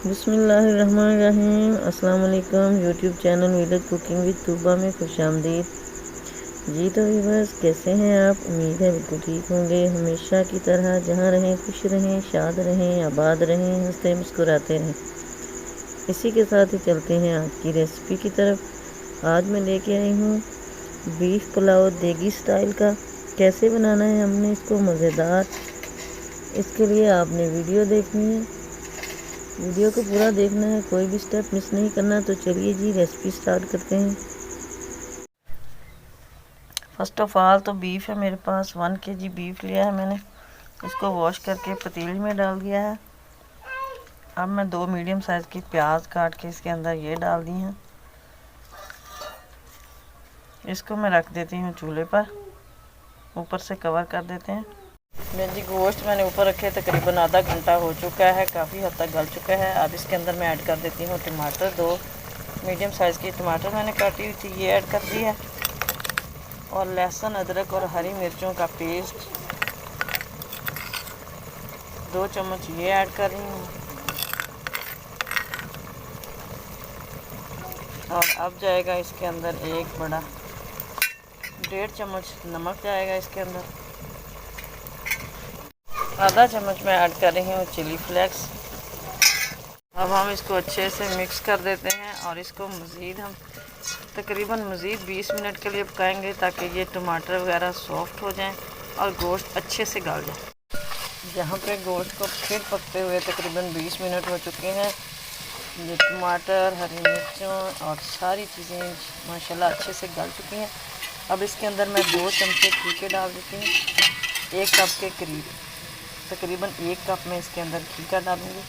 बिस्मिल्लाहिर्रहमानिर्रहीम। अस्सलाम वालेकुम। YouTube channel village cooking with Tooba में खुशामदीद। जी तो व्यूअर्स, कैसे हैं आप? उम्मीद है बिल्कुल ठीक होंगे। हमेशा की तरह जहाँ रहें खुश रहें, शाद रहें, आबाद रहें, हंसते मुस्कुराते रहें। इसी के साथ ही चलते हैं आज की रेसिपी की तरफ। आज मैं लेके आई हूँ बीफ पुलाव देगी स्टाइल का। कैसे बनाना है हमने इसको मज़ेदार, इसके लिए आपने वीडियो देखनी है। वीडियो को पूरा देखना है, कोई भी स्टेप मिस नहीं करना। तो चलिए जी रेसिपी स्टार्ट करते हैं। फर्स्ट ऑफ ऑल तो बीफ है मेरे पास, 1 kg बीफ लिया है मैंने। इसको वॉश करके पतीली में डाल दिया है। अब मैं 2 मीडियम साइज़ की प्याज काट के इसके अंदर ये डाल दी हैं। इसको मैं रख देती हूँ चूल्हे पर, ऊपर से कवर कर देते हैं। जी गोश्त मैंने ऊपर रखे तकरीबन आधा घंटा हो चुका है, काफ़ी हद तक गल चुका है। अब इसके अंदर मैं ऐड कर देती हूँ टमाटर। 2 मीडियम साइज़ की टमाटर मैंने काटी हुई थी, ये ऐड कर दी है। और लहसुन, अदरक और हरी मिर्चों का पेस्ट 2 चम्मच ये ऐड कर रही हूँ। और अब जाएगा इसके अंदर एक बड़ा 1.5 चम्मच नमक जाएगा इसके अंदर। आधा चम्मच मैं ऐड कर रही हूँ चिली फ्लेक्स। अब हम इसको अच्छे से मिक्स कर देते हैं और इसको हम तकरीबन मज़ीद 20 मिनट के लिए पकाएंगे, ताकि ये टमाटर वगैरह सॉफ्ट हो जाएं और गोश्त अच्छे से गल जाए। यहाँ पे गोश्त को फिर पकते हुए तकरीबन 20 मिनट हो चुके हैं। ये टमाटर, हरी मिर्चों और सारी चीज़ें माशाल्लाह अच्छे से गल चुकी हैं। अब इसके अंदर मैं 2 चमचे घी के डाल देती हूँ। 1 कप के करीब, तकरीबन 1 कप में इसके अंदर घी का डालूँगी।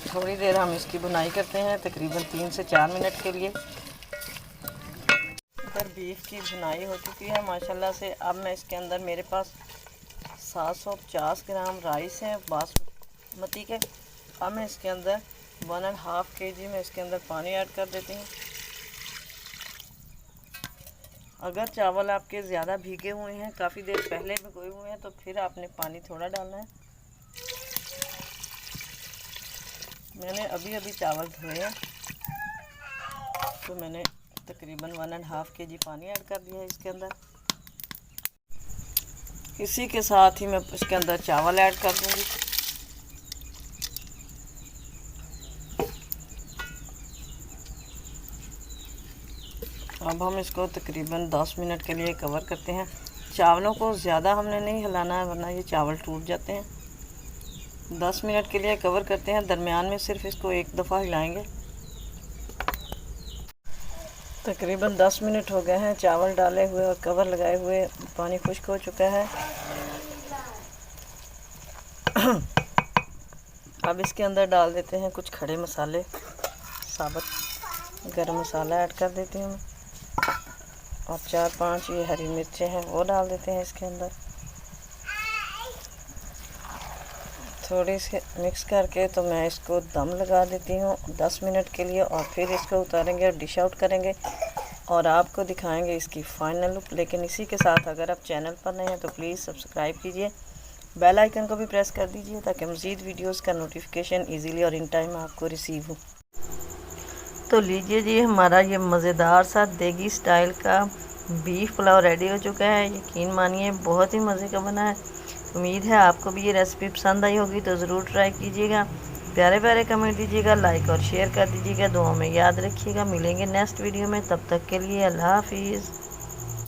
थोड़ी देर हम इसकी भुनाई करते हैं, तकरीबन 3 से 4 मिनट के लिए। इधर बीफ की भुनाई हो चुकी है माशाल्लाह से। अब मैं इसके अंदर, मेरे पास 750 ग्राम राइस है बासमती के। अब मैं इसके अंदर 1.5 kg में इसके अंदर पानी ऐड कर देती हूँ। अगर चावल आपके ज़्यादा भीगे हुए हैं, काफ़ी देर पहले भिगोए हुए हैं, तो फिर आपने पानी थोड़ा डालना है। मैंने अभी चावल धोए हैं, तो मैंने तकरीबन 1.5 kg पानी ऐड कर दिया है इसके अंदर। इसी के साथ ही मैं इसके अंदर चावल ऐड कर दूंगी। अब हम इसको तकरीबन 10 मिनट के लिए कवर करते हैं। चावलों को ज़्यादा हमने नहीं हिलाना है, वरना ये चावल टूट जाते हैं। 10 मिनट के लिए कवर करते हैं। दरमियान में सिर्फ इसको एक दफ़ा हिलाएंगे। तकरीबन 10 मिनट हो गए हैं चावल डाले हुए और कवर लगाए हुए। पानी खुश्क हो चुका है। अब इसके अंदर डाल देते हैं कुछ खड़े मसाले। साबुत गरम मसाला ऐड कर देती हूँ और 4-5 ये हरी मिर्चें हैं वो डाल देते हैं इसके अंदर। थोड़ी सी मिक्स करके तो मैं इसको दम लगा देती हूँ 10 मिनट के लिए, और फिर इसको उतारेंगे और डिश आउट करेंगे और आपको दिखाएंगे इसकी फ़ाइनल लुक। लेकिन इसी के साथ अगर आप चैनल पर नए हैं तो प्लीज़ सब्सक्राइब कीजिए, बेल आइकन को भी प्रेस कर दीजिए, ताकि मज़ीद वीडियोस का नोटिफिकेशन इजीली और इन टाइम आपको रिसीव हो। तो लीजिए जी, हमारा ये मज़ेदार सा देगी स्टाइल का बीफ पुलाव रेडी हो चुका है। यकीन मानिए बहुत ही मज़े का बना है। उम्मीद है आपको भी ये रेसिपी पसंद आई होगी, तो ज़रूर ट्राई कीजिएगा। प्यारे प्यारे कमेंट दीजिएगा, लाइक और शेयर कर दीजिएगा। दुआ में याद रखिएगा। मिलेंगे नेक्स्ट वीडियो में, तब तक के लिए अल्लाह हाफिज़।